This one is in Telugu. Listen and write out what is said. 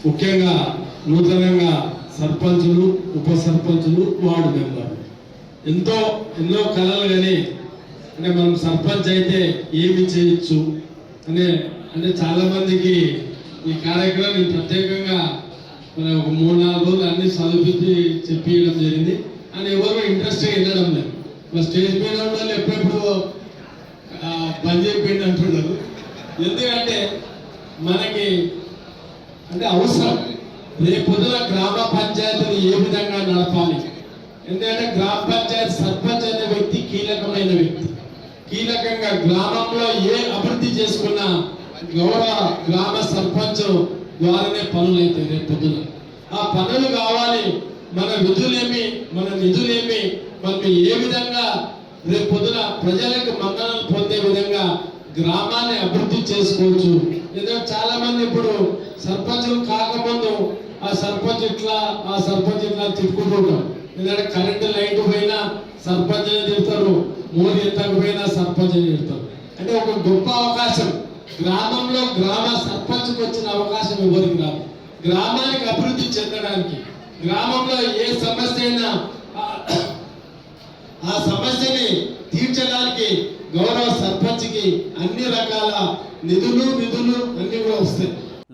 ముఖ్యంగా నూతనంగా సర్పంచులు, ఉప సర్పంచులు, వార్డు మెంబర్లు ఎన్నో కళలు కానీ అంటే మనం సర్పంచ్ అయితే ఏమి చేయొచ్చు అంటే చాలా మందికి ఈ కార్యక్రమం నేను ప్రత్యేకంగా మన ఒక 3-4 రోజులు అన్ని చదివించి చెప్పియడం జరిగింది. అని ఎవరు ఇంట్రెస్ట్గా వెళ్ళడం లేదు. మా స్టేజ్ మీద వాళ్ళు ఎప్పుడెప్పుడు బంద్ అయిపోయింది అంటున్నారు. ఎందుకంటే మనకి అంటే అవసరం. రేపొద్దున గ్రామ పంచాయతీని ఏ విధంగా నడపాలి, ఎందుకంటే గ్రామ పంచాయతీ సర్పంచ్ అనే వ్యక్తి కీలకమైన వ్యక్తి. కీలకంగా గ్రామంలో ఏ అభివృద్ధి చేసుకున్నా గౌరవ గ్రామ సర్పంచ్ ద్వారానే పనులు అవుతాయి. రేపు పొద్దున ఆ పనులు కావాలి. మన నిధులేమి మనం ఏ విధంగా రేపు పొద్దున ప్రజలకు మన్ననలు పొందే విధంగా గ్రామాన్ని అభివృద్ధి చేసుకోవచ్చు. ఎందుకంటే చాలా మంది ఇప్పుడు సర్పంచులు కాకముందు ఆ సర్పంచ్ ఇట్లా తిట్టుకుంటుంటాం. ఎందుకంటే కరెంటు లైట్ పోయినా సర్పంచ్ అని తిడతారు, మోడీ ఎత్తకపోయినా సర్పంచ్ అని తిడతారు. అంటే ఒక గొప్ప అవకాశం గ్రామంలో గ్రామ సర్పంచ్కి వచ్చిన అవకాశం ఎవరికి రాదు. గ్రామానికి అభివృద్ధి చెందడానికి, గ్రామంలో ఏ సమస్య అయినా ఆ సమస్యని తీర్చడానికి గౌరవ సర్పంచ్కి అన్ని రకాల నిధులు అన్ని కూడా వస్తాయి.